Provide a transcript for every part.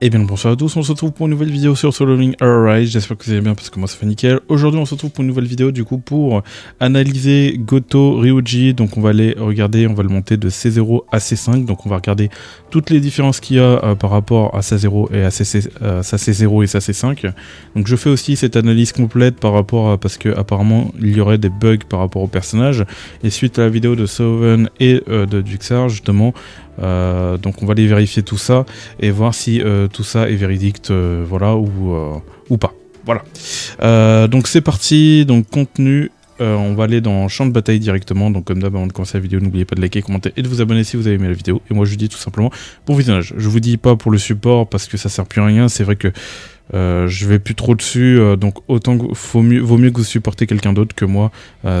Et bien bonsoir à tous, on se retrouve pour une nouvelle vidéo sur Solo Leveling Arise, j'espère que vous allez bien parce que moi ça fait nickel. Aujourd'hui on se retrouve pour une nouvelle vidéo du coup pour analyser Goto Ryuji, donc on va aller regarder, on va le monter de C0 à C5, donc on va regarder toutes les différences qu'il y a par rapport à sa 0 et à sa C0 et sa C5. Donc je fais aussi cette analyse complète par rapport à, parce que apparemment il y aurait des bugs par rapport au personnage, et suite à la vidéo de Soven et de Duxar justement, donc on va aller vérifier tout ça et voir si tout ça est véridique, voilà, ou pas. Voilà. Donc c'est parti, donc contenu, on va aller dans champ de bataille directement. Donc comme d'hab, avant de commencer la vidéo, n'oubliez pas de liker, commenter et de vous abonner si vous avez aimé la vidéo. Et moi je vous dis tout simplement bon visionnage. Je vous dis pas pour le support parce que ça sert plus à rien, c'est vrai que je vais plus trop dessus, donc autant que vaut mieux que vous supportez quelqu'un d'autre que moi,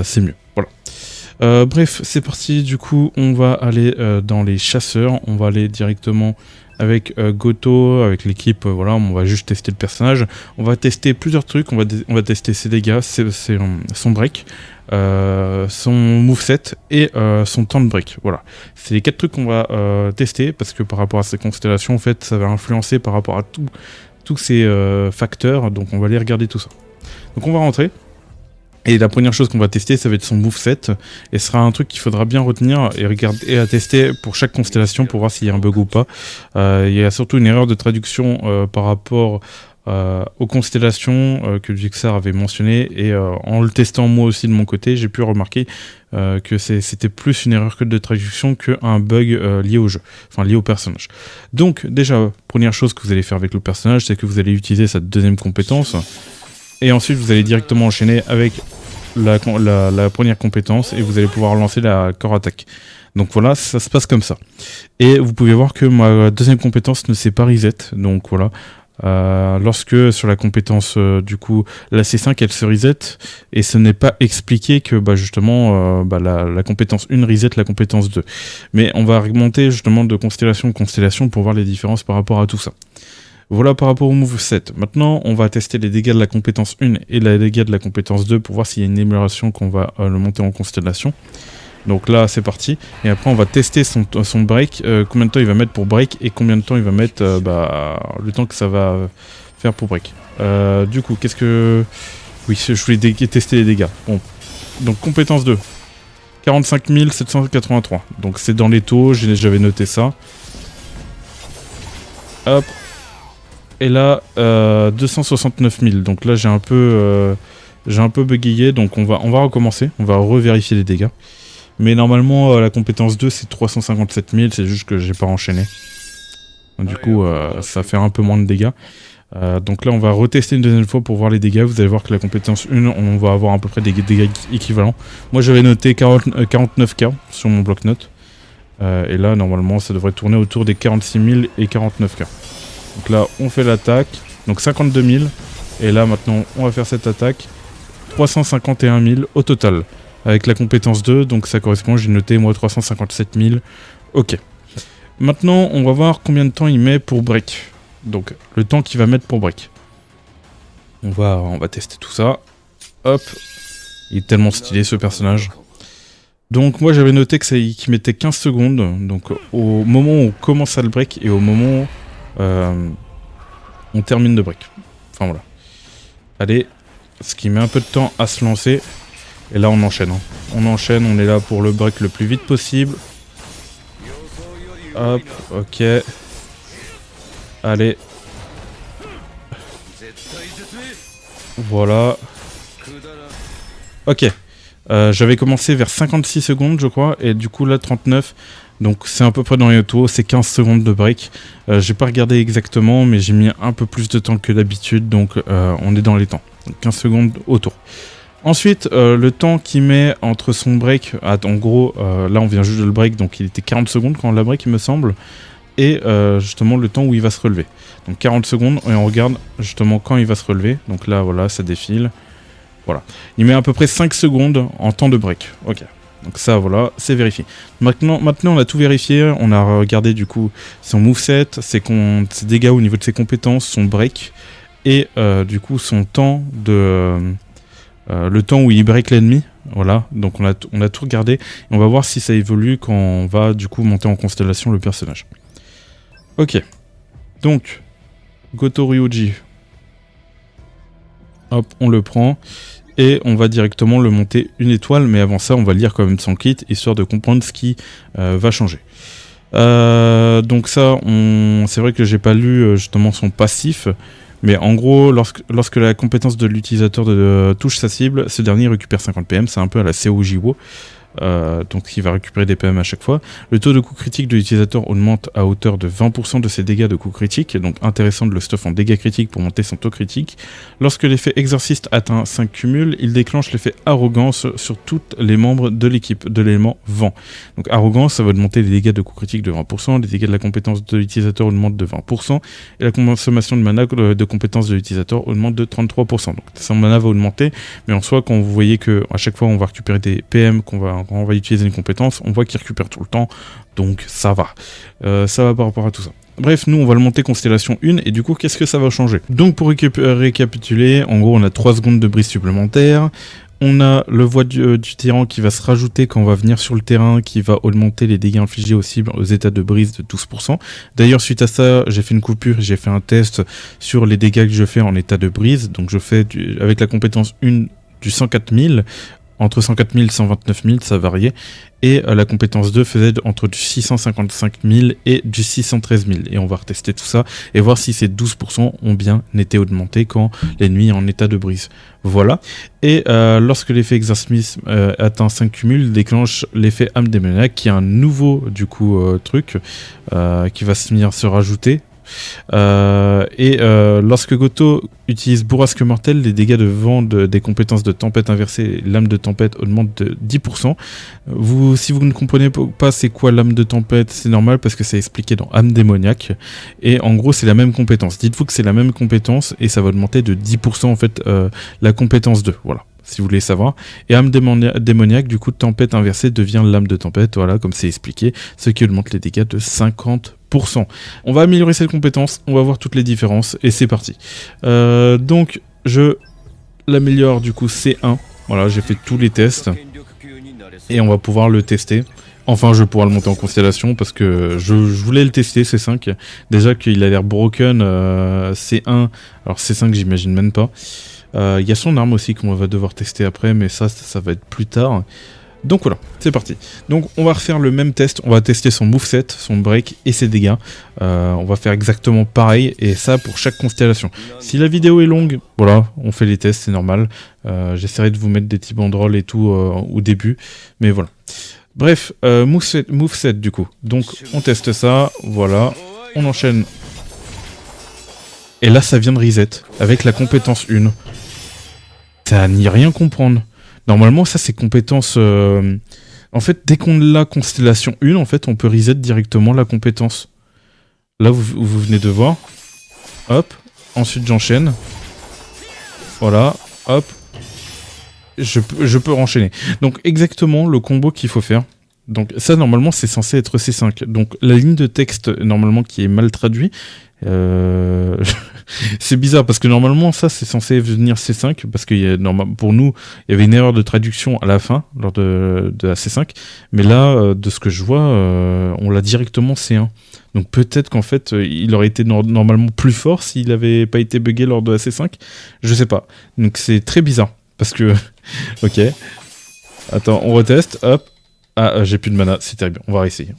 c'est mieux. Voilà. Bref, c'est parti, du coup on va aller dans les chasseurs, on va aller directement avec Goto, avec l'équipe, voilà, on va juste tester le personnage, on va tester plusieurs trucs, on va tester ses dégâts, son break, son moveset et son temps de break, voilà. C'est les 4 trucs qu'on va tester, parce que par rapport à ces constellations, en fait, ça va influencer par rapport à tous ces facteurs, donc on va aller regarder tout ça. Donc on va rentrer. Et la première chose qu'on va tester, ça va être son moveset, et ce sera un truc qu'il faudra bien retenir et regarder et à tester pour chaque constellation pour voir s'il y a un bug ou pas. Il y a surtout une erreur de traduction par rapport aux constellations que Duxar avait mentionné, et en le testant moi aussi de mon côté, j'ai pu remarquer que c'était plus une erreur de traduction qu'un bug lié au jeu, enfin lié au personnage. Donc déjà, première chose que vous allez faire avec le personnage, c'est que vous allez utiliser sa deuxième compétence. Et ensuite, vous allez directement enchaîner avec la première compétence et vous allez pouvoir lancer la core attaque. Donc voilà, ça se passe comme ça. Et vous pouvez voir que ma deuxième compétence ne s'est pas reset. Donc voilà, lorsque sur la compétence du coup la C5 elle se reset, et ce n'est pas expliqué que justement la compétence 1 reset la compétence 2. Mais on va remonter justement de constellation en constellation pour voir les différences par rapport à tout ça. Voilà par rapport au moveset. Maintenant, on va tester les dégâts de la compétence 1 et les dégâts de la compétence 2 pour voir s'il y a une amélioration qu'on va le monter en constellation. Donc là, c'est parti. Et après, on va tester son break, combien de temps il va mettre pour break et combien de temps il va mettre le temps que ça va faire pour break. Du coup, qu'est-ce que... Oui, je voulais tester les dégâts. Bon. Donc, compétence 2. 45 783. Donc, c'est dans les taux, j'avais noté ça. Hop. Et là, 269 000. Donc là, j'ai un peu bugayé. Donc on va recommencer. On va revérifier les dégâts. Mais normalement, la compétence 2, c'est 357 000. C'est juste que j'ai pas enchaîné. Du coup, ça fait un peu moins de dégâts. Donc là, on va retester une deuxième fois pour voir les dégâts. Vous allez voir que la compétence 1, on va avoir à peu près des dégâts équivalents. Moi, j'avais noté 49K sur mon bloc-notes. Et là, normalement, ça devrait tourner autour des 46 000 et 49K. Donc là, on fait l'attaque, donc 52 000. Et là, maintenant, on va faire cette attaque. 351 000 au total. Avec la compétence 2, donc ça correspond, j'ai noté, moi, 357 000. Ok. Maintenant, on va voir combien de temps il met pour break. Donc, le temps qu'il va mettre pour break. On va tester tout ça. Hop. Il est tellement stylé, ce personnage. Donc, moi, j'avais noté qu'il mettait 15 secondes. Donc, au moment où on commence à le break et au moment... on termine de break. Enfin voilà. Allez, ce qui met un peu de temps à se lancer. Et là on enchaîne. On enchaîne, on est là pour le break le plus vite possible. Hop, ok. Allez. Voilà. Ok. J'avais commencé vers 56 secondes je crois. Et du coup là 39. Donc c'est à peu près dans les taux, c'est 15 secondes de break. J'ai pas regardé exactement, mais j'ai mis un peu plus de temps que d'habitude, donc on est dans les temps. Donc 15 secondes au tour. Ensuite, le temps qu'il met entre son break, en gros, là on vient juste de le break, donc il était 40 secondes quand on l'a break il me semble, et justement le temps où il va se relever. Donc 40 secondes, et on regarde justement quand il va se relever, donc là voilà, ça défile. Voilà. Il met à peu près 5 secondes en temps de break. Ok. Donc ça, voilà, c'est vérifié. Maintenant, on a tout vérifié. On a regardé du coup son moveset, ses dégâts au niveau de ses compétences, son break, et du coup son temps le temps où il break l'ennemi. Voilà, donc on a tout regardé. Et on va voir si ça évolue quand on va du coup monter en constellation le personnage. Ok. Donc, Goto Ryuji. Hop, on le prend. Et on va directement le monter une étoile. Mais avant ça, on va lire quand même son kit, histoire de comprendre ce qui va changer. Donc ça, c'est vrai que j'ai pas lu justement son passif. Mais en gros, lorsque la compétence de l'utilisateur touche sa cible, ce dernier récupère 50 PM. C'est un peu à la Seojiwo. Donc il va récupérer des PM à chaque fois. Le taux de coup critique de l'utilisateur augmente à hauteur de 20% de ses dégâts de coup critique, donc intéressant de le stuff en dégâts critiques pour monter son taux critique. Lorsque l'effet exorciste atteint 5 cumuls, il déclenche l'effet arrogance sur tous les membres de l'équipe de l'élément vent. Donc arrogance, ça va augmenter les dégâts de coup critique de 20%, les dégâts de la compétence de l'utilisateur augmentent de 20%, et la consommation de mana de compétence de l'utilisateur augmente de 33%. Donc son mana va augmenter, mais en soi, quand vous voyez que à chaque fois on va récupérer des PM, quand on va utiliser une compétence, on voit qu'il récupère tout le temps, donc ça va. Ça va par rapport à tout ça. Bref, nous on va le monter Constellation 1, et du coup qu'est-ce que ça va changer? Donc pour récapituler, en gros on a 3 secondes de brise supplémentaire, on a le voie du tyran qui va se rajouter quand on va venir sur le terrain, qui va augmenter les dégâts infligés aux cibles aux états de brise de 12%. D'ailleurs suite à ça, j'ai fait une coupure, j'ai fait un test sur les dégâts que je fais en état de brise, donc je fais avec la compétence 1 du 104 000, entre 104 000 et 129 000, ça variait. Et la compétence 2 faisait entre du 655 000 et du 613 000. Et on va retester tout ça et voir si ces 12% ont bien été augmentés quand l'ennemi est en état de brise. Voilà. Et lorsque l'effet exorcisme atteint 5 cumuls, il déclenche l'effet âme démoniaque, qui est un nouveau truc qui va venir se rajouter. Lorsque Goto utilise Bourrasque Mortelle, les dégâts de vent des compétences de tempête inversée et lame de tempête augmentent de 10%. Si vous ne comprenez pas c'est quoi lame de tempête, c'est normal parce que c'est expliqué dans âme démoniaque. Et en gros, c'est la même compétence. Dites-vous que c'est la même compétence et ça va augmenter de 10% en fait la compétence 2. Voilà. Si vous voulez savoir. Et âme démoniaque, du coup, tempête inversée devient lame de tempête, voilà, comme c'est expliqué, ce qui augmente les dégâts de 50%. On va améliorer cette compétence, on va voir toutes les différences, et c'est parti. Donc, je l'améliore, du coup, C1. Voilà, j'ai fait tous les tests, et on va pouvoir le tester. Enfin, je vais pouvoir le monter en constellation, parce que je voulais le tester, C5. Déjà qu'il a l'air broken, C1, alors C5, j'imagine même pas. Il y a son arme aussi qu'on va devoir tester après, mais ça va être plus tard. Donc voilà, c'est parti. Donc on va refaire le même test, on va tester son moveset, son break et ses dégâts. On va faire exactement pareil, et ça pour chaque constellation. Si la vidéo est longue, voilà, on fait les tests, c'est normal. J'essaierai de vous mettre des petits banderoles et tout au début, mais voilà. Bref, moveset du coup. Donc on teste ça, voilà, on enchaîne. Et là ça vient de reset, avec la compétence 1. Ça n'y rien comprendre. Normalement, ça, c'est compétence... En fait, dès qu'on l'a constellation 1, en fait, on peut reset directement la compétence. Là, vous venez de voir. Hop. Ensuite, j'enchaîne. Voilà. Hop. Je peux enchaîner. Donc, exactement le combo qu'il faut faire. Donc, ça, normalement, c'est censé être C5. Donc, la ligne de texte, normalement, qui est mal traduite... c'est bizarre parce que normalement ça c'est censé venir C5 parce que pour nous il y avait une erreur de traduction à la fin lors de la C5, mais là de ce que je vois on l'a directement C1, donc peut-être qu'en fait il aurait été normalement plus fort s'il n'avait pas été buggé lors de la C5, je sais pas, donc c'est très bizarre parce que ok, attends, on reteste, hop, j'ai plus de mana, c'est terrible, on va réessayer,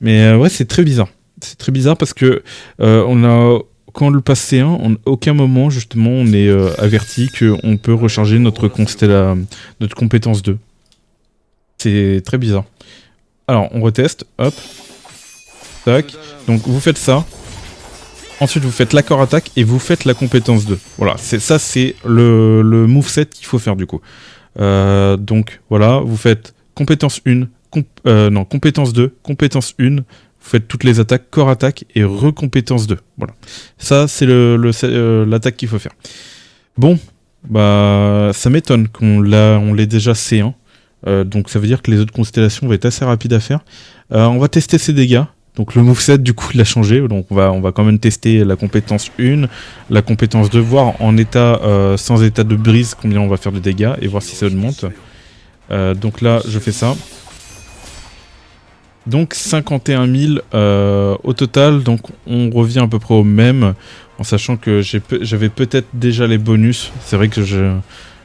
mais ouais, c'est très bizarre. C'est très bizarre parce que quand on le passe C1, à aucun moment justement on est averti qu'on peut recharger notre compétence 2. C'est très bizarre. Alors on reteste, hop, tac. Donc vous faites ça. Ensuite vous faites l'accord attaque et vous faites la compétence 2. Voilà, ça c'est le moveset qu'il faut faire du coup. Donc voilà, vous faites compétence 1, compétence 2, compétence 1. Vous faites toutes les attaques, corps attaque et recompétence 2. Voilà. Ça, c'est l'attaque qu'il faut faire. Bon, bah ça m'étonne qu'on l'ait déjà C1. Donc ça veut dire que les autres constellations vont être assez rapides à faire. On va tester ses dégâts. Donc le moveset, du coup, il a changé. Donc on va quand même tester la compétence 1, la compétence 2, voir en état, sans état de brise, combien on va faire de dégâts et voir si ça augmente. Donc là, je fais ça. Donc 51 000 au total, donc on revient à peu près au même, en sachant que j'avais peut-être déjà les bonus. C'est vrai que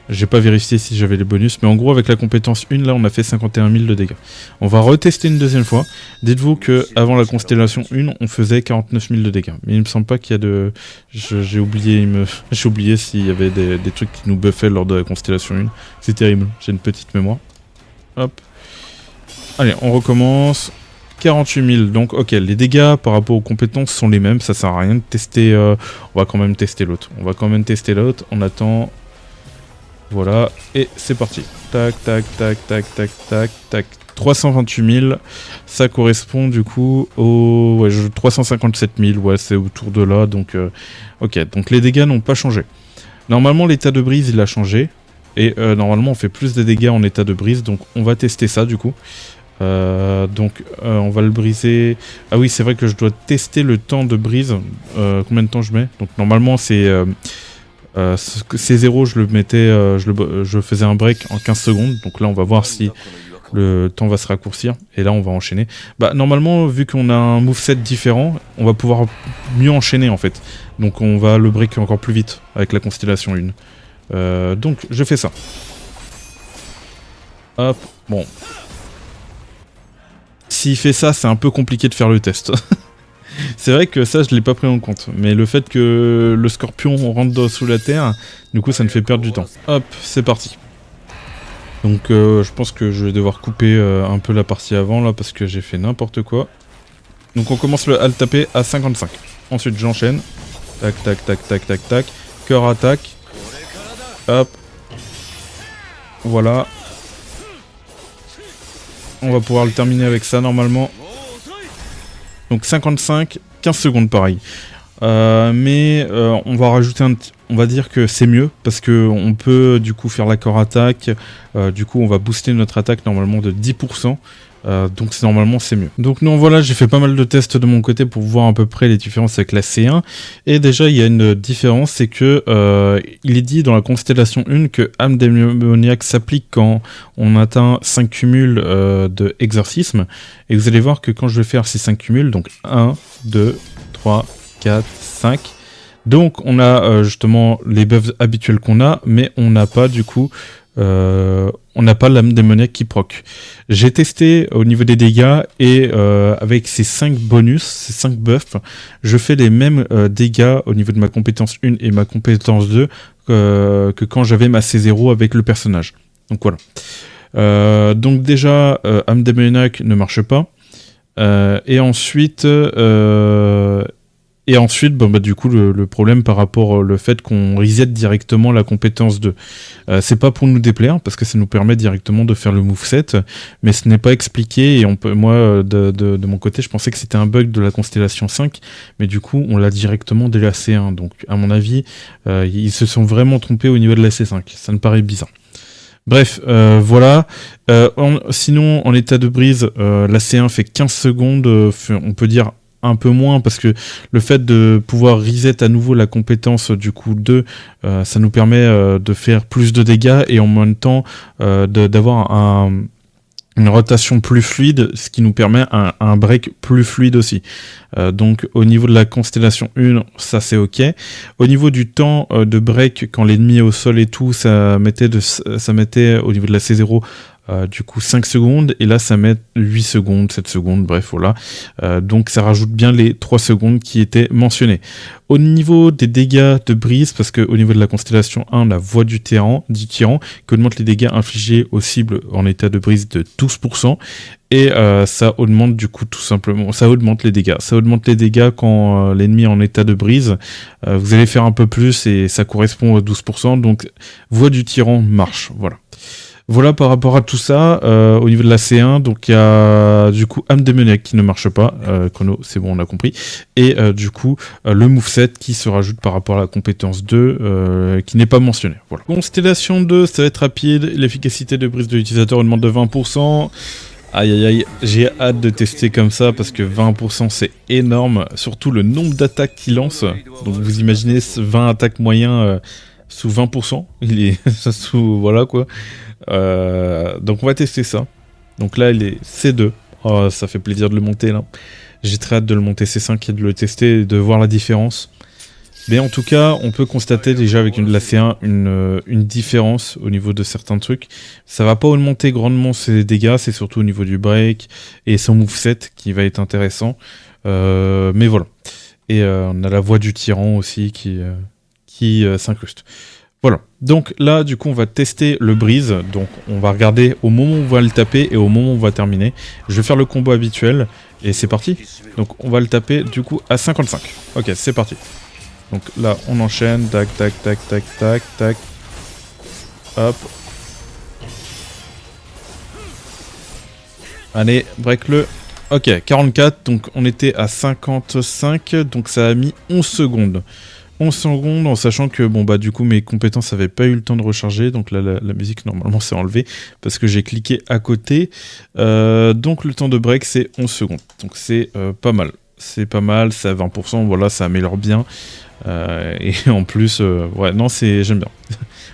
j'ai pas vérifié si j'avais les bonus, mais en gros avec la compétence 1, là on a fait 51 000 de dégâts. On va retester une deuxième fois. Dites-vous que avant la constellation 1, on faisait 49 000 de dégâts. Mais il me semble pas qu'il y a de... J'ai oublié, j'ai oublié s'il y avait des trucs qui nous buffaient lors de la constellation 1. C'est terrible, j'ai une petite mémoire. Hop. Allez, on recommence. 48 000, donc ok, les dégâts par rapport aux compétences sont les mêmes, ça sert à rien de tester, on va quand même tester l'autre. On attend, voilà, et c'est parti. Tac, tac, tac, tac, tac, tac, tac. 328 000, ça correspond du coup au... Ouais, 357 000, ouais, c'est autour de là, donc... ok, donc les dégâts n'ont pas changé. Normalement, l'état de brise, il a changé, et normalement, on fait plus de dégâts en état de brise, donc on va tester ça, du coup. On va le briser. Ah oui, c'est vrai que je dois tester le temps de brise. Combien de temps je mets? Donc normalement c'est 0, je le mettais, je faisais un break en 15 secondes. Donc là on va voir si le temps va se raccourcir. Et là on va enchaîner. Bah normalement vu qu'on a un moveset différent, on va pouvoir mieux enchaîner en fait. Donc on va le break encore plus vite avec la constellation 1. Donc je fais ça. Hop, bon. S'il fait ça, c'est un peu compliqué de faire le test. C'est vrai que ça, je l'ai pas pris en compte. Mais le fait que le scorpion rentre sous la terre, du coup, ça me fait perdre du temps. Hop, c'est parti. Donc, je pense que je vais devoir couper un peu la partie avant, là, parce que j'ai fait n'importe quoi. Donc, on commence à le taper à 55. Ensuite, j'enchaîne. Tac, tac, tac, tac, tac, tac. Cœur attaque. Hop. Voilà. On va pouvoir le terminer avec ça normalement. Donc 55, 15 secondes pareil. On va rajouter on va dire que c'est mieux parce que on peut du coup faire l'accord attaque. Du coup on va booster notre attaque normalement de 10%. Donc normalement c'est mieux. Donc non voilà, j'ai fait pas mal de tests de mon côté pour voir à peu près les différences avec la C1. Et déjà il y a une différence, c'est que il est dit dans la constellation 1 que âme démoniaque s'applique quand on atteint 5 cumuls de exorcisme. Et vous allez voir que quand je vais faire ces 5 cumuls, donc 1, 2, 3, 4, 5... Donc on a justement les buffs habituels qu'on a, mais on n'a pas du coup... on n'a pas l'âme démoniaque qui proc. J'ai testé au niveau des dégâts et avec ces 5 bonus, ces 5 buffs, je fais les mêmes dégâts au niveau de ma compétence 1 et ma compétence 2 que quand j'avais ma C0 avec le personnage. Donc voilà. Donc déjà, âme démoniaque ne marche pas. Et ensuite... du coup, le problème par rapport au fait qu'on reset directement la compétence 2. C'est pas pour nous déplaire, parce que ça nous permet directement de faire le moveset, mais ce n'est pas expliqué, et moi, de mon côté, je pensais que c'était un bug de la Constellation 5, mais du coup, on l'a directement dès la C1, donc à mon avis, ils se sont vraiment trompés au niveau de la C5, ça me paraît bizarre. Bref, voilà. Sinon, en état de brise, la C1 fait 15 secondes, on peut dire un peu moins parce que le fait de pouvoir reset à nouveau la compétence du coup 2, ça nous permet de faire plus de dégâts et en même temps d'avoir une rotation plus fluide, ce qui nous permet un break plus fluide aussi. Donc au niveau de la constellation 1, ça c'est ok. Au niveau du temps de break, quand l'ennemi est au sol et tout, ça mettait au niveau de la C0 du coup 5 secondes, et là ça met 8 secondes, 7 secondes, bref voilà. Donc ça rajoute bien les 3 secondes qui étaient mentionnées. Au niveau des dégâts de brise, parce qu'au niveau de la constellation 1, la voix du tyran qui augmente les dégâts infligés aux cibles en état de brise de 12%, et ça augmente du coup tout simplement, ça augmente les dégâts. Ça augmente les dégâts quand l'ennemi est en état de brise. Vous allez faire un peu plus et ça correspond à 12%, donc voix du tyran marche, voilà. Voilà par rapport à tout ça, au niveau de la C1, donc il y a du coup âme démoniaque qui ne marche pas, chrono c'est bon on a compris, et du coup le moveset qui se rajoute par rapport à la compétence 2 qui n'est pas mentionné. Voilà. Constellation 2, ça va être rapide, l'efficacité de brise de l'utilisateur augmente de 20%. Aïe aïe aïe, j'ai hâte de tester comme ça parce que 20% c'est énorme, surtout le nombre d'attaques qu'il lance, donc vous imaginez 20 attaques moyens sous 20%, il est sous voilà quoi. Donc on va tester ça. Donc là il est C2. Oh, ça fait plaisir de le monter là. J'ai très hâte de le monter C5 et de le tester et de voir la différence. Mais en tout cas, on peut constater déjà avec la C1 une différence au niveau de certains trucs. Ça va pas augmenter grandement ses dégâts, c'est surtout au niveau du break et son moveset qui va être intéressant. Mais voilà. Et on a la voix du tyran aussi qui s'incruste. Voilà. Donc là, du coup, on va tester le breeze. Donc on va regarder au moment où on va le taper et au moment où on va terminer. Je vais faire le combo habituel et c'est parti. Donc on va le taper du coup à 55. Ok, c'est parti. Donc là, on enchaîne, tac, tac, tac, tac, tac, tac. Hop. Allez, break-le. Ok, 44, donc on était à 55, donc ça a mis 11 secondes. 11 secondes, en sachant que, bon bah du coup, mes compétences n'avaient pas eu le temps de recharger, donc là, la musique, normalement, c'est enlevé, parce que j'ai cliqué à côté. Donc le temps de break, c'est 11 secondes, donc c'est pas mal. C'est pas mal, c'est à 20%, voilà, ça améliore bien. Et en plus, ouais, non, j'aime bien.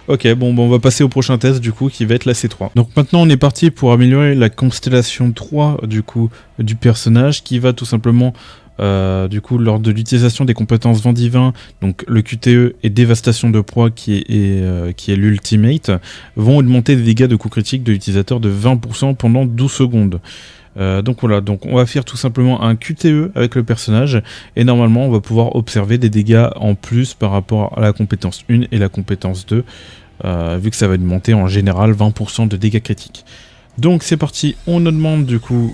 Ok, bon, on va passer au prochain test du coup qui va être la C3. Donc maintenant on est parti pour améliorer la constellation 3 du coup du personnage qui va tout simplement du coup lors de l'utilisation des compétences vent divin, donc le QTE et dévastation de proie qui est l'ultimate, vont augmenter les dégâts de coups critiques de l'utilisateur de 20% pendant 12 secondes. Donc voilà, donc on va faire tout simplement un QTE avec le personnage et normalement on va pouvoir observer des dégâts en plus par rapport à la compétence 1 et la compétence 2 vu que ça va augmenter en général 20% de dégâts critiques. Donc c'est parti, on demande du coup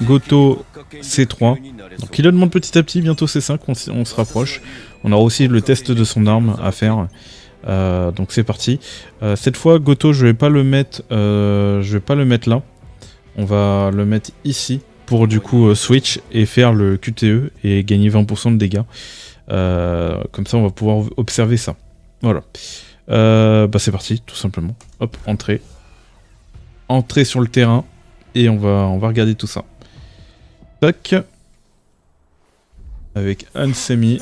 Goto C3, donc il demande petit à petit, bientôt C5, on se rapproche. On aura aussi le test de son arme à faire. Donc c'est parti. Cette fois Goto je vais pas le mettre là. On va le mettre ici pour du coup switch et faire le QTE et gagner 20% de dégâts. Comme ça on va pouvoir observer ça. Voilà. Bah c'est parti tout simplement. Hop, entrée. Entrée sur le terrain et on va regarder tout ça. Tac. Avec Ansemi.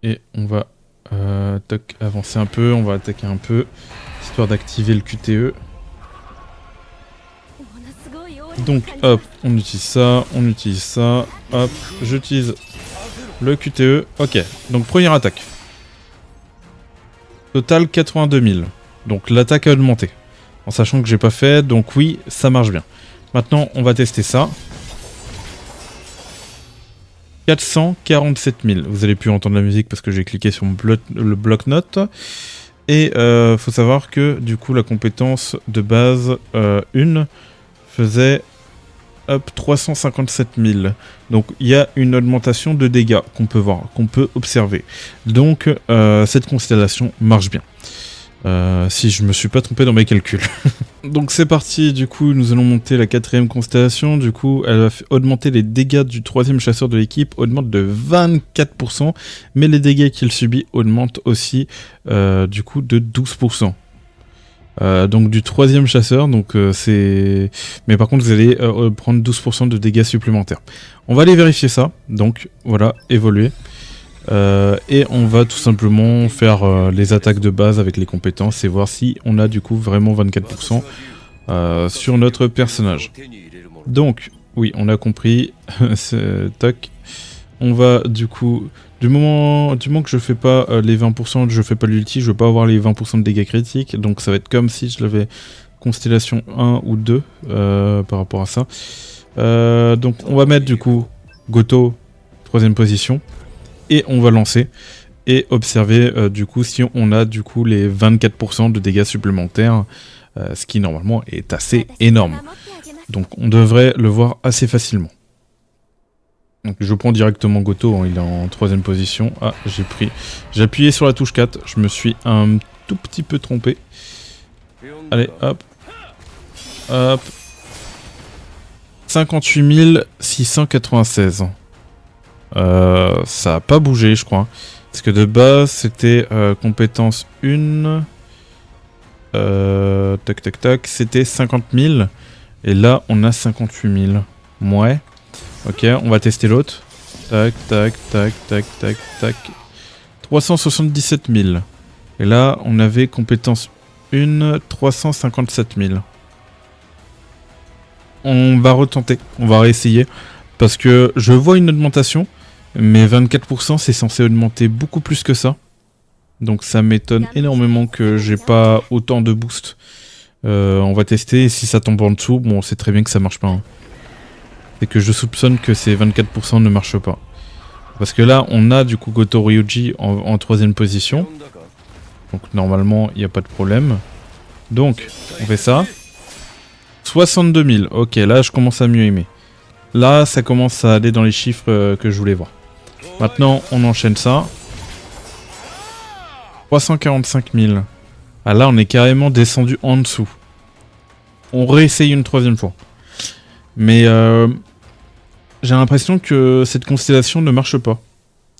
Et on va tac, avancer un peu, on va attaquer un peu. Histoire d'activer le QTE. Donc hop, on utilise ça, hop, j'utilise le QTE, ok, donc première attaque. Total 82 000, donc l'attaque a augmenté, en sachant que j'ai pas fait, donc oui, ça marche bien. Maintenant, on va tester ça. 447 000, vous allez plus entendre la musique parce que j'ai cliqué sur le bloc-notes. Et faut savoir que du coup la compétence de base 1 faisait 357 000. Donc il y a une augmentation de dégâts qu'on peut voir, qu'on peut observer. Donc cette constellation marche bien. Si je me suis pas trompé dans mes calculs. Donc c'est parti, du coup nous allons monter la 4ème constellation, du coup elle va augmenter les dégâts du 3ème chasseur de l'équipe, augmente de 24%, mais les dégâts qu'il subit augmentent aussi du coup de 12%. Donc du 3ème chasseur, donc c'est... Mais par contre vous allez prendre 12% de dégâts supplémentaires. On va aller vérifier ça, donc voilà, évoluer. Et on va tout simplement faire les attaques de base avec les compétences et voir si on a du coup vraiment 24% sur notre personnage. Donc, oui, on a compris. Tac. On va du coup, du moment que je fais pas les 20%, je fais pas l'ulti, je veux pas avoir les 20% de dégâts critiques. Donc ça va être comme si je l'avais constellation 1 ou 2 par rapport à ça. Donc on va mettre du coup Goto 3ème position. Et on va lancer et observer du coup si on a du coup les 24% de dégâts supplémentaires, ce qui normalement est assez énorme. Donc on devrait le voir assez facilement. Donc je prends directement Goto, hein, il est en 3ème position. Ah, j'ai appuyé sur la touche 4, je me suis un tout petit peu trompé. Allez, hop. Hop. 58 696. Ça a pas bougé, je crois. Parce que de base, c'était compétence 1. Tac, tac, tac. C'était 50 000. Et là, on a 58 000. Ouais. Ok, on va tester l'autre. Tac, tac, tac, tac, tac, tac. 377 000. Et là, on avait compétence 1, 357 000. On va retenter, on va réessayer. Parce que je vois une augmentation, mais 24% c'est censé augmenter beaucoup plus que ça. Donc ça m'étonne énormément que j'ai pas autant de boost. On va tester, et si ça tombe en dessous, bon, on sait très bien que ça marche pas. Hein. C'est que je soupçonne que ces 24% ne marchent pas. Parce que là, on a du coup Goto Ryuji en 3ème position. Donc normalement, il n'y a pas de problème. Donc, on fait ça. 62 000, ok, là je commence à mieux aimer. Là, ça commence à aller dans les chiffres que je voulais voir. Maintenant, on enchaîne ça. 345 000. Ah là, on est carrément descendu en dessous. On réessaye une 3ème fois. Mais j'ai l'impression que cette constellation ne marche pas.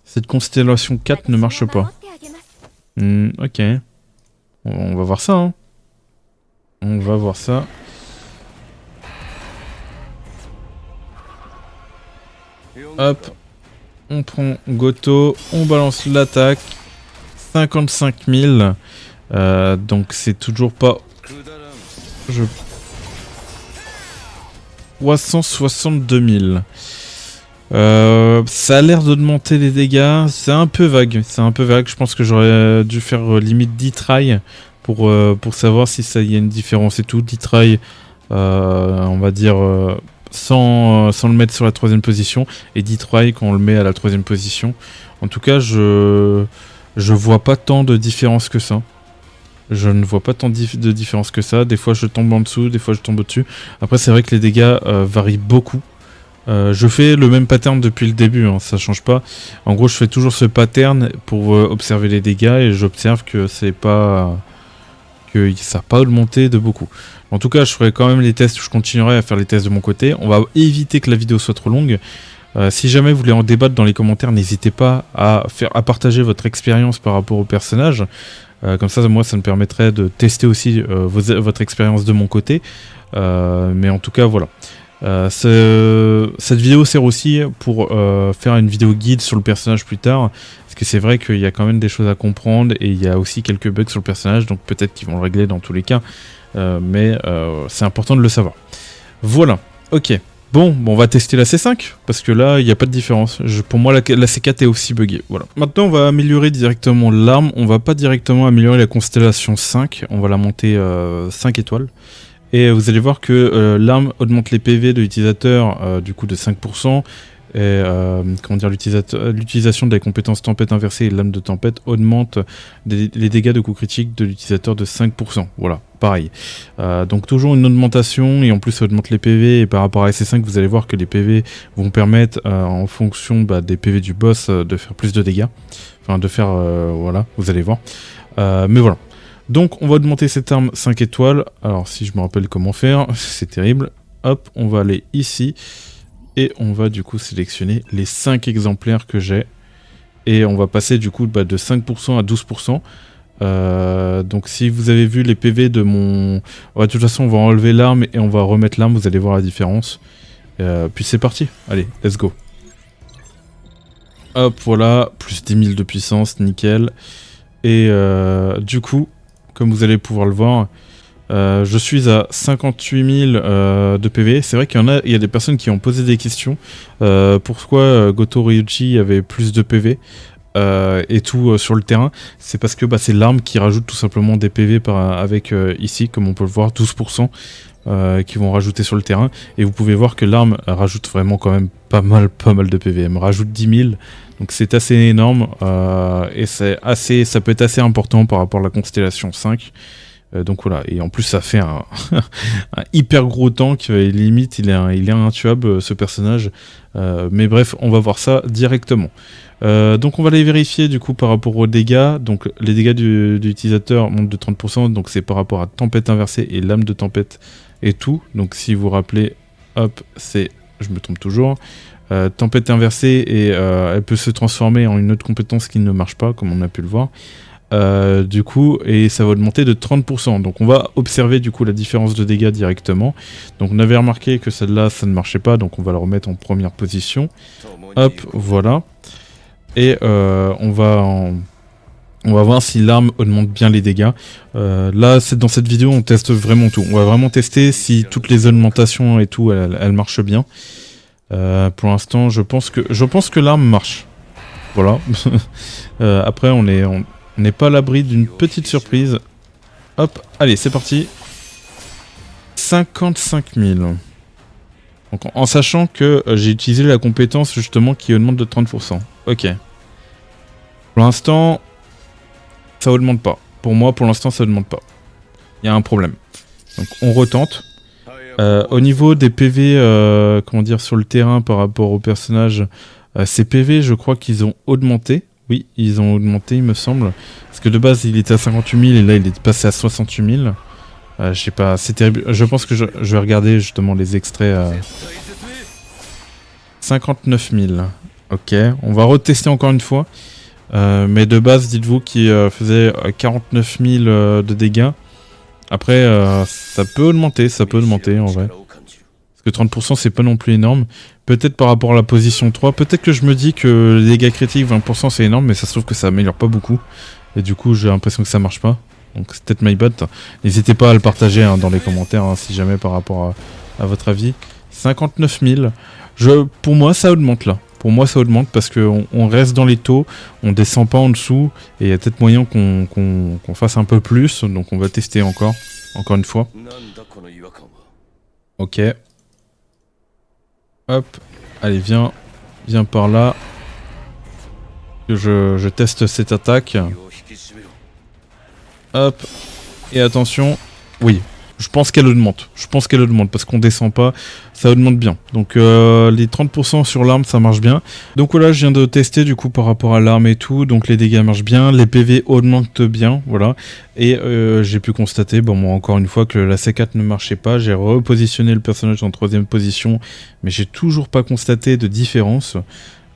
Cette constellation 4 ne marche pas. Ok. On va voir ça. Hein. On va voir ça. Hop. On prend Goto. On balance l'attaque. 55 000. Donc c'est toujours pas... 362 000. Ça a l'air d'augmenter les dégâts. C'est un peu vague. C'est un peu vague. Je pense que j'aurais dû faire limite 10 tries pour savoir si ça y a une différence et tout. 10 tries, on va dire, sans le mettre sur la 3ème position. Et 10 tries quand on le met à la 3ème position. En tout cas, je vois pas tant de différence que ça. Je ne vois pas tant de différence que ça. Des fois je tombe en dessous, des fois je tombe au-dessus. Après c'est vrai que les dégâts varient beaucoup. Je fais le même pattern depuis le début, hein, ça change pas. En gros je fais toujours ce pattern pour observer les dégâts et j'observe que c'est pas... que ça n'a pas augmenté de beaucoup. En tout cas je ferai quand même les tests, je continuerai à faire les tests de mon côté. On va éviter que la vidéo soit trop longue. Si jamais vous voulez en débattre dans les commentaires, n'hésitez pas à partager votre expérience par rapport au personnage. Comme ça, moi, ça me permettrait de tester aussi votre expérience de mon côté. Mais en tout cas, voilà. Cette vidéo sert aussi pour faire une vidéo guide sur le personnage plus tard. Parce que c'est vrai qu'il y a quand même des choses à comprendre. Et il y a aussi quelques bugs sur le personnage. Donc peut-être qu'ils vont le régler dans tous les cas. Mais c'est important de le savoir. Voilà. Ok. Bon, on va tester la C5, parce que là, il n'y a pas de différence. Pour moi, la C4 est aussi buggée. Voilà. Maintenant, on va améliorer directement l'arme. On va pas directement améliorer la constellation 5. On va la monter 5 étoiles. Et vous allez voir que l'arme augmente les PV de l'utilisateur du coup de 5%. Et comment dire, l'utilisation des compétences tempête inversée et lame de tempête augmente les dégâts de coup critique de l'utilisateur de 5%. Voilà, pareil. Donc toujours une augmentation et en plus ça augmente les PV. Et par rapport à SC5, vous allez voir que les PV vont permettre en fonction des PV du boss de faire plus de dégâts. Enfin de faire, voilà, vous allez voir. Mais voilà. Donc on va augmenter cette arme 5 étoiles. Alors si je me rappelle comment faire, c'est terrible. Hop, on va aller ici. Et on va du coup sélectionner les 5 exemplaires que j'ai. Et on va passer du coup de 5% à 12%. Donc si vous avez vu les PV de mon... Ouais, de toute façon on va enlever l'arme et on va remettre l'arme, vous allez voir la différence. Puis c'est parti, allez, let's go. Hop, voilà, plus 10 000 de puissance, nickel. Et du coup, comme vous allez pouvoir le voir... je suis à 58 000 de PV. C'est vrai qu'il y a des personnes qui ont posé des questions. Pourquoi Goto Ryuji avait plus de PV et tout sur le terrain. C'est parce que c'est l'arme qui rajoute tout simplement des PV avec ici, comme on peut le voir, 12% qui vont rajouter sur le terrain. Et vous pouvez voir que l'arme rajoute vraiment quand même pas mal de PV. Elle me rajoute 10 000. Donc c'est assez énorme et ça peut être assez important par rapport à la constellation 5. Donc voilà, et en plus ça fait un hyper gros tank, limite il est intuable ce personnage, mais bref on va voir ça directement. Donc on va aller vérifier du coup par rapport aux dégâts. Donc les dégâts de l'utilisateur montent de 30%, donc c'est par rapport à tempête inversée et lame de tempête et tout. Donc si vous vous rappelez, hop, je me trompe toujours, tempête inversée et elle peut se transformer en une autre compétence qui ne marche pas comme on a pu le voir. Du coup, et ça va augmenter de 30%. Donc on va observer du coup la différence de dégâts directement. Donc on avait remarqué que celle-là ça ne marchait pas, donc on va la remettre en première position. Hop, voilà. Et on va On va voir si l'arme augmente bien les dégâts. Là, dans cette vidéo, on teste vraiment tout. On va vraiment tester si toutes les augmentations et tout, elles marchent bien. Pour l'instant, je pense que l'arme marche. Voilà. Après, on n'est pas à l'abri d'une petite surprise. Hop, allez, c'est parti. 55 000. Donc, en sachant que j'ai utilisé la compétence justement qui augmente de 30%. Ok. Pour l'instant, ça augmente pas. Pour moi, pour l'instant, ça augmente pas. Il y a un problème. Donc, on retente. Au niveau des PV, comment dire, sur le terrain par rapport aux personnages, ces PV, je crois qu'ils ont augmenté. Oui, ils ont augmenté, il me semble. Parce que de base, il était à 58 000 et là, il est passé à 68 000. Je sais pas, c'est terrible. Je pense que je vais regarder justement les extraits. 59 000. Ok, on va retester encore une fois. Mais de base, dites-vous qu'il faisait 49 000 de dégâts. Après, ça peut augmenter en vrai. Parce que 30% c'est pas non plus énorme. Peut-être par rapport à la position 3, peut-être que je me dis que les dégâts critiques 20% c'est énorme, mais ça se trouve que ça améliore pas beaucoup. Et du coup j'ai l'impression que ça marche pas. Donc c'est peut-être my bot. N'hésitez pas à le partager dans les commentaires si jamais par rapport à votre avis. 59 000. Pour moi ça augmente là. Pour moi ça augmente parce qu'on reste dans les taux, on descend pas en dessous. Et il y a peut-être moyen qu'on fasse un peu plus. Donc on va tester encore une fois. Ok. Hop, allez viens par là. Je teste cette attaque. Hop, et attention. Oui, je pense qu'elle augmente. Parce qu'on descend pas, ça augmente bien. Donc les 30% sur l'arme, ça marche bien. Donc voilà, je viens de tester du coup par rapport à l'arme et tout. Donc les dégâts marchent bien, les PV augmentent bien, voilà. Et j'ai pu constater, bon moi encore une fois, que la C4 ne marchait pas. J'ai repositionné le personnage en 3ème position, mais j'ai toujours pas constaté de différence.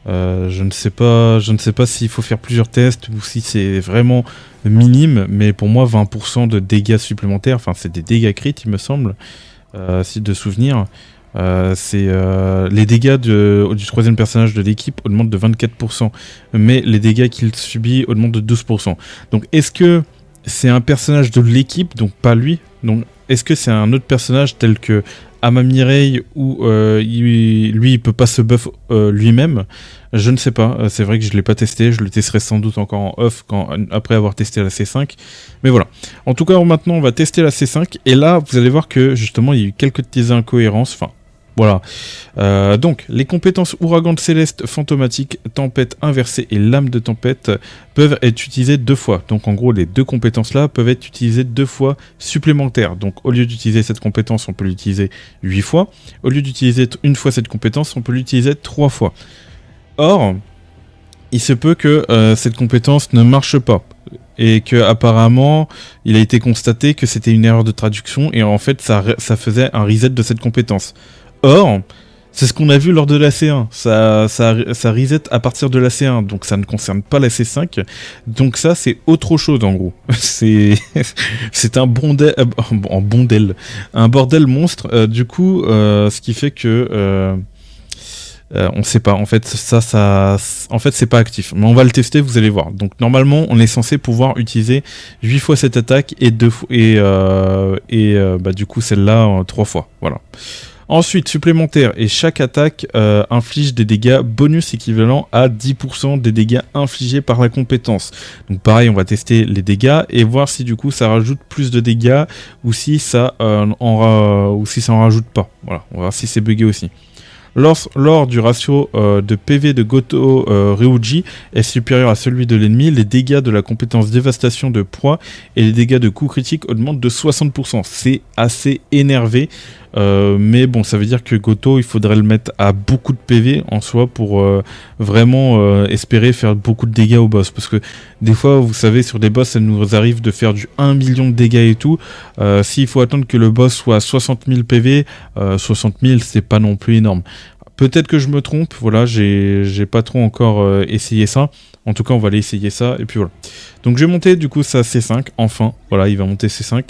Je ne sais pas s'il faut faire plusieurs tests ou si c'est vraiment minime, mais pour moi 20% de dégâts supplémentaires, enfin c'est des dégâts crits il me semble, si de souvenir, les dégâts du 3ème personnage de l'équipe augmentent de 24%, mais les dégâts qu'il subit augmentent de 12%. Donc est-ce que c'est un personnage de l'équipe, donc pas lui, donc est-ce que c'est un autre personnage tel que Amamireille où il peut pas se buff lui-même? Je ne sais pas, c'est vrai que je l'ai pas testé, je le testerai sans doute encore en off après avoir testé la C5, mais voilà. En tout cas, maintenant on va tester la C5, et là vous allez voir que justement il y a eu quelques petites incohérences, enfin voilà. Donc, les compétences Ouragan de Céleste, Fantomatique, Tempête inversée et Lame de Tempête peuvent être utilisées 2 fois. Donc, en gros, les 2 compétences-là peuvent être utilisées 2 fois supplémentaires. Donc, au lieu d'utiliser cette compétence, on peut l'utiliser 8 fois. Au lieu d'utiliser une fois cette compétence, on peut l'utiliser 3 fois. Or, il se peut que cette compétence ne marche pas. Et que apparemment, il a été constaté que c'était une erreur de traduction et en fait, ça faisait un reset de cette compétence. Or, c'est ce qu'on a vu lors de la C1, ça reset à partir de la C1, donc ça ne concerne pas la C5, donc ça c'est autre chose en gros. C'est un un bordel monstre, du coup, ce qui fait que... on sait pas, en fait, en fait c'est pas actif, mais on va le tester, vous allez voir. Donc normalement, on est censé pouvoir utiliser 8 fois cette attaque et du coup celle-là 3 fois, voilà. Ensuite, supplémentaire, et chaque attaque inflige des dégâts bonus équivalents à 10% des dégâts infligés par la compétence. Donc pareil, on va tester les dégâts et voir si du coup ça rajoute plus de dégâts ou si ça en rajoute pas. Voilà, on va voir si c'est bugué aussi. Lors du ratio de PV de Goto Ryuji est supérieur à celui de l'ennemi, les dégâts de la compétence dévastation de proie et les dégâts de coups critiques augmentent de 60%. C'est assez énervé, mais bon, ça veut dire que Goto, il faudrait le mettre à beaucoup de PV en soi pour vraiment espérer faire beaucoup de dégâts au boss. Parce que des fois, vous savez, sur des boss, ça nous arrive de faire du 1 million de dégâts et tout. S'il faut attendre que le boss soit à 60 000 PV, 60 000, c'est pas non plus énorme. Peut-être que je me trompe, voilà, j'ai pas trop encore essayé ça. En tout cas, on va aller essayer ça, et puis voilà. Donc je vais monter du coup ça C5, enfin, voilà, il va monter C5.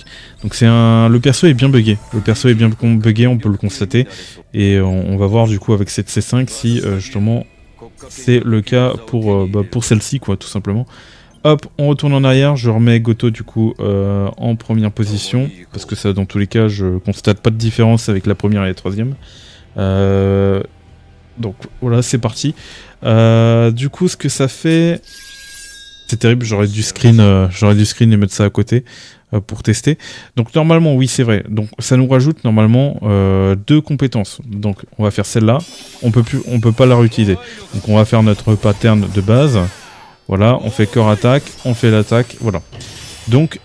Donc le perso est bien buggé, on peut le constater. Et on va voir du coup avec cette C5 si justement c'est le cas pour celle-ci, quoi, tout simplement. Hop, on retourne en arrière, je remets Goto du coup en première position, parce que ça dans tous les cas je constate pas de différence avec la première et la troisième. Donc voilà, c'est parti. Du coup ce que ça fait... C'est terrible, j'aurais dû screen et mettre ça à côté pour tester. Donc normalement oui c'est vrai, donc ça nous rajoute normalement 2 compétences. Donc on va faire celle-là, on peut pas la réutiliser. Donc on va faire notre pattern de base. Voilà, on fait corps attaque, on fait l'attaque, voilà. Donc,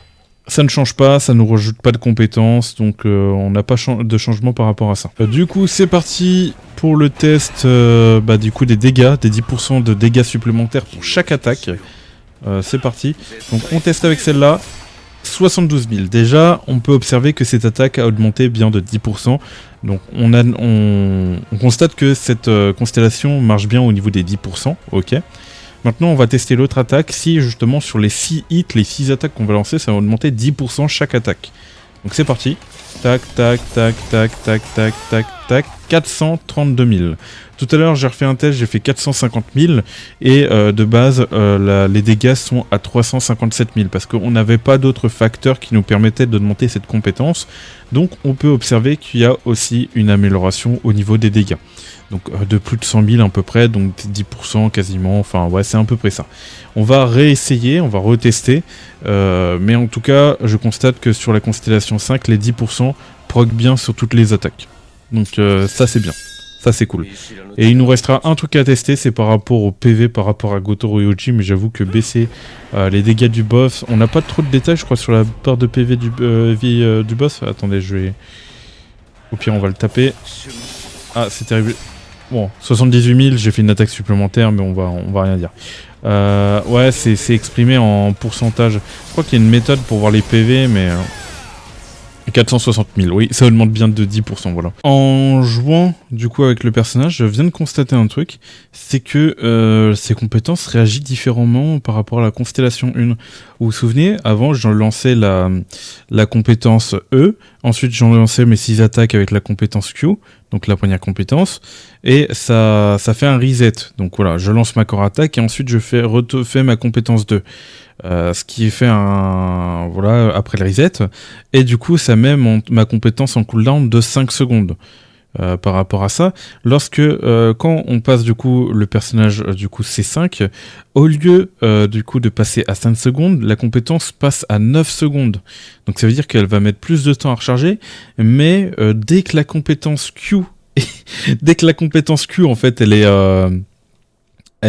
ça ne change pas, ça ne nous rajoute pas de compétences, donc on n'a pas de changement par rapport à ça. Du coup, c'est parti pour le test du coup des dégâts, des 10% de dégâts supplémentaires pour chaque attaque. C'est parti. Donc, on teste avec celle-là. 72 000. Déjà, on peut observer que cette attaque a augmenté bien de 10%. Donc, on constate que cette constellation marche bien au niveau des 10%. Ok. Maintenant, on va tester l'autre attaque. Si justement sur les 6 hits, les 6 attaques qu'on va lancer, ça va augmenter 10% chaque attaque. Donc c'est parti. Tac, tac, tac, tac, tac, tac, tac, tac. 432 000. Tout à l'heure, j'ai refait un test, j'ai fait 450 000. Et de base, les dégâts sont à 357 000. Parce qu'on n'avait pas d'autres facteurs qui nous permettaient d'augmenter cette compétence. Donc on peut observer qu'il y a aussi une amélioration au niveau des dégâts. Donc de plus de 100 000 à peu près, donc 10% quasiment, enfin ouais c'est à peu près ça. On va réessayer, on va retester, mais en tout cas je constate que sur la constellation 5, les 10% proc bien sur toutes les attaques. Donc ça c'est bien, ça c'est cool. Et il nous restera un truc à tester, c'est par rapport au PV, par rapport à Goto Ryoji, mais j'avoue que baisser les dégâts du boss, on n'a pas trop de détails je crois sur la barre de PV du boss. Attendez, je vais... Au pire on va le taper. Ah c'est terrible. Bon, 78 000, j'ai fait une attaque supplémentaire, mais on va rien dire. Ouais, c'est exprimé en pourcentage. Je crois qu'il y a une méthode pour voir les PV, mais... 460 000, oui, ça augmente bien de 10%, voilà. En jouant, du coup, avec le personnage, je viens de constater un truc, c'est que ses compétences réagissent différemment par rapport à la constellation 1. Vous vous souvenez, avant, j'en lançais la compétence E, ensuite j'en lançais mes 6 attaques avec la compétence Q, donc la première compétence, et ça fait un reset. Donc voilà, je lance ma corps attaque, et ensuite je refais ma compétence 2. Ce qui est fait voilà, après le reset, et du coup ça met ma compétence en cooldown de 5 secondes. Par rapport à ça, lorsque quand on passe du coup le personnage du coup C5, au lieu du coup de passer à 5 secondes, la compétence passe à 9 secondes. Donc ça veut dire qu'elle va mettre plus de temps à recharger, mais dès que la compétence Q en fait elle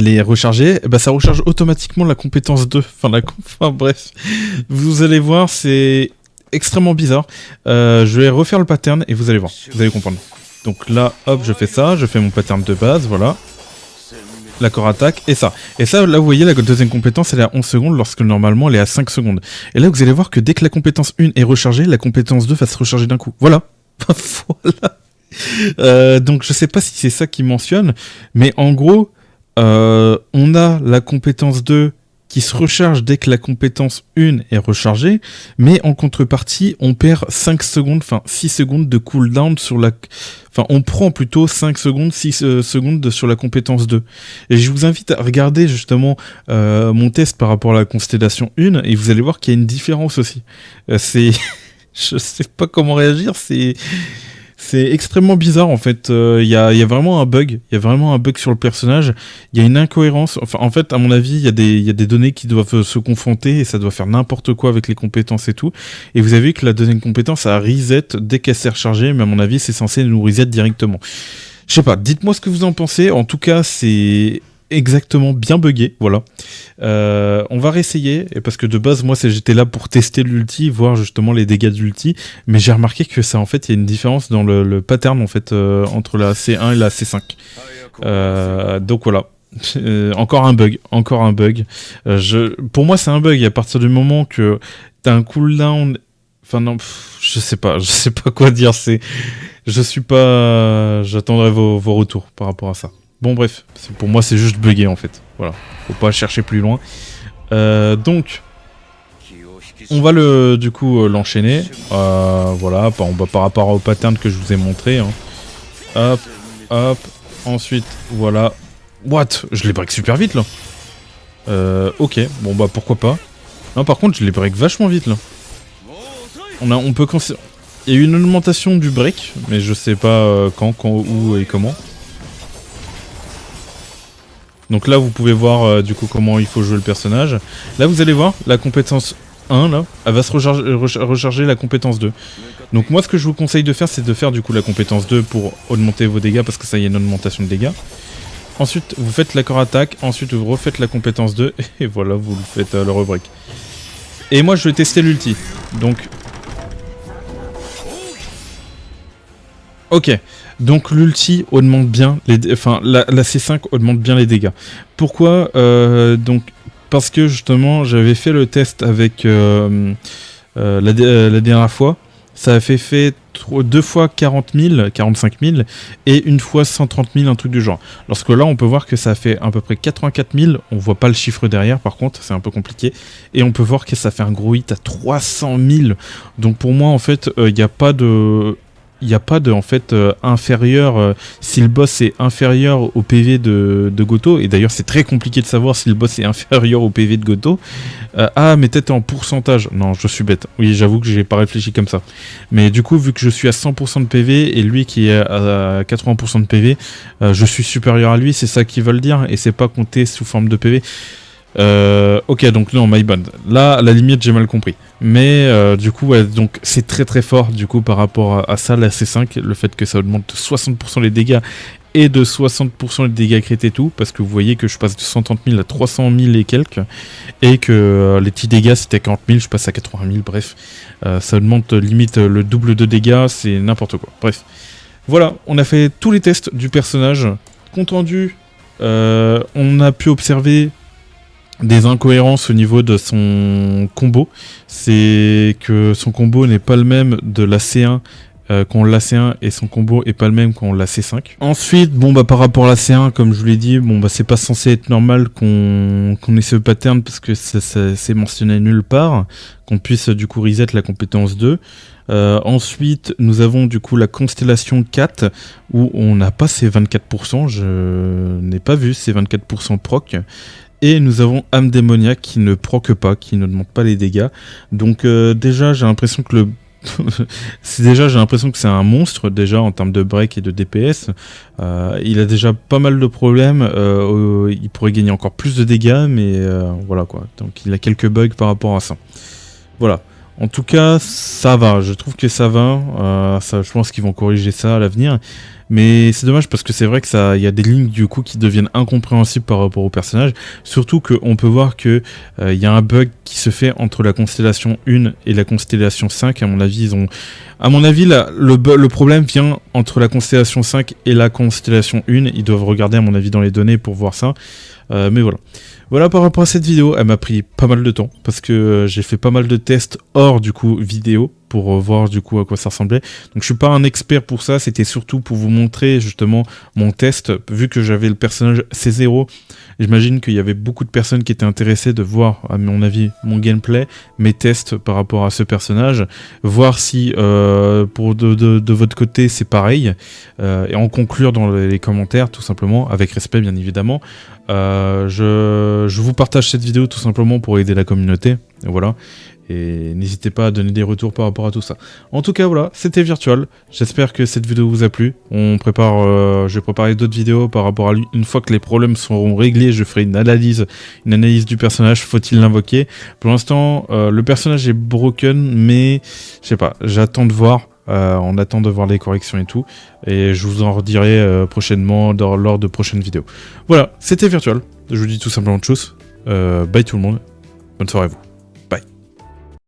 est rechargée, bah ça recharge automatiquement la compétence 2. Enfin bref, vous allez voir, c'est extrêmement bizarre. Je vais refaire le pattern et vous allez voir, vous allez comprendre. Donc là, hop, je fais ça, je fais mon pattern de base, voilà. L'accord attaque, et ça. Et ça, là, vous voyez, la deuxième compétence, elle est à 11 secondes, lorsque normalement, elle est à 5 secondes. Et là, vous allez voir que dès que la compétence 1 est rechargée, la compétence 2 va se recharger d'un coup. Voilà. Voilà. Donc, je sais pas si c'est ça qu'il mentionne, mais en gros, on a la compétence 2 qui se recharge dès que la compétence 1 est rechargée, mais en contrepartie, on perd 5 secondes, enfin 6 secondes de cooldown sur la... Enfin, on prend plutôt 5 secondes, 6 secondes sur la compétence 2. Et je vous invite à regarder justement mon test par rapport à la constellation 1, et vous allez voir qu'il y a une différence aussi. C'est... je sais pas comment réagir, c'est extrêmement bizarre en fait, il y a vraiment un bug, sur le personnage, il y a une incohérence, enfin en fait à mon avis il y a des données qui doivent se confronter et ça doit faire n'importe quoi avec les compétences et tout, et vous avez vu que la deuxième compétence a reset dès qu'elle s'est rechargée, mais à mon avis c'est censé nous reset directement. Je sais pas, dites-moi ce que vous en pensez, en tout cas c'est exactement bien buggé, voilà. On va réessayer, parce que de base moi j'étais là pour tester l'ulti, voir justement les dégâts de l'ulti, mais j'ai remarqué que ça en fait il y a une différence dans le pattern en fait entre la C1 et la C5. Donc voilà. Encore un bug. Pour moi c'est un bug, à partir du moment que t'as un cooldown, enfin non, je sais pas quoi dire, j'attendrai vos retours par rapport à ça. Bon bref, pour moi c'est juste bugué en fait, voilà, faut pas chercher plus loin. Donc, on va l'enchaîner, voilà, par rapport au pattern que je vous ai montré. Hein. Hop, ensuite, voilà. What? Je les break super vite là. Ok, bon bah pourquoi pas. Non, par contre, je les break vachement vite là. On peut il y a eu une augmentation du break, mais je sais pas quand, où et comment. Donc là, vous pouvez voir du coup comment il faut jouer le personnage. Là, vous allez voir la compétence 1, là, elle va se recharger la compétence 2. Donc moi, ce que je vous conseille de faire, c'est de faire du coup la compétence 2 pour augmenter vos dégâts, parce que ça y a une augmentation de dégâts. Ensuite, vous faites l'accord attaque, ensuite vous refaites la compétence 2, et voilà, vous le faites le rebreak. Et moi, je vais tester l'ulti. Donc... Ok, donc l'ulti augmente bien les la C5 augmente bien les dégâts. Pourquoi donc parce que justement j'avais fait le test avec la dernière fois, ça a fait 2 fois 40 000, 45 000 et une fois 130 000, un truc du genre. Lorsque là on peut voir que ça fait à peu près 84 000, on voit pas le chiffre derrière par contre, c'est un peu compliqué. Et on peut voir que ça fait un gros hit à 300 000. Donc pour moi en fait, il n'y a pas de... Il n'y a pas de en fait inférieur si le boss est inférieur au PV de Goto, et d'ailleurs c'est très compliqué de savoir si le boss est inférieur au PV de Goto. Ah, mais peut-être en pourcentage. Non, je suis bête. Oui, j'avoue que j'ai pas réfléchi comme ça. Mais du coup, vu que je suis à 100% de PV et lui qui est à 80% de PV, je suis supérieur à lui, c'est ça qu'ils veulent dire, et c'est pas compté sous forme de PV. Ok, donc non, my bad. Là, à la limite, j'ai mal compris. Mais du coup, ouais, donc c'est très très fort du coup par rapport à ça, la C5, le fait que ça augmente de 60% les dégâts et de 60% les dégâts crit et tout, parce que vous voyez que je passe de 130 000 à 300 000 et quelques, et que les petits dégâts c'était 40 000, je passe à 80 000, bref. Ça augmente limite le double de dégâts, c'est n'importe quoi. Bref. Voilà, on a fait tous les tests du personnage. Compte rendu, on a pu observer des incohérences au niveau de son combo. C'est que son combo n'est pas le même de la C1 qu'on l'a C1, et son combo est pas le même qu'on l'a C5. Ensuite, bon bah par rapport à la C1, comme je vous l'ai dit, bon bah c'est pas censé être normal qu'on ait ce pattern, parce que c'est mentionné nulle part, qu'on puisse du coup reset la compétence 2. Ensuite, nous avons du coup la constellation 4, où on n'a pas ces 24%, je n'ai pas vu ces 24% proc. Et nous avons âme démoniaque qui ne proc pas, qui ne demande pas les dégâts. Donc déjà j'ai l'impression que j'ai l'impression que c'est un monstre déjà en termes de break et de DPS. Il a déjà pas mal de problèmes. Il pourrait gagner encore plus de dégâts, mais voilà quoi. Donc il a quelques bugs par rapport à ça. Voilà. En tout cas, ça va. Je trouve que ça va. Je pense qu'ils vont corriger ça à l'avenir. Mais c'est dommage parce que c'est vrai que il y a des lignes du coup qui deviennent incompréhensibles par rapport au personnage. Surtout qu'on peut voir que il y a un bug qui se fait entre la constellation 1 et la constellation 5. À mon avis, le problème vient entre la constellation 5 et la constellation 1. Ils doivent regarder à mon avis dans les données pour voir ça. Mais voilà. Voilà par rapport à cette vidéo, elle m'a pris pas mal de temps parce que j'ai fait pas mal de tests hors du coup vidéo pour voir du coup à quoi ça ressemblait. Donc je suis pas un expert pour ça, c'était surtout pour vous montrer justement mon test. Vu que j'avais le personnage C0, j'imagine qu'il y avait beaucoup de personnes qui étaient intéressées de voir à mon avis mon gameplay, mes tests par rapport à ce personnage, voir si pour de votre côté c'est pareil, et en conclure dans les commentaires tout simplement, avec respect bien évidemment. Je vous partage cette vidéo tout simplement pour aider la communauté, et voilà. Et n'hésitez pas à donner des retours par rapport à tout ça. En tout cas, voilà, c'était Virtual. J'espère que cette vidéo vous a plu. Je vais préparer d'autres vidéos par rapport à lui. Une fois que les problèmes seront réglés, je ferai une analyse du personnage. Faut-il l'invoquer? Pour l'instant, le personnage est broken, mais je sais pas, j'attends de voir. On attend de voir les corrections et tout. Et je vous en redirai prochainement lors de prochaines vidéos. Voilà, c'était Virtual. Je vous dis tout simplement de choses. Bye tout le monde. Bonne soirée à vous.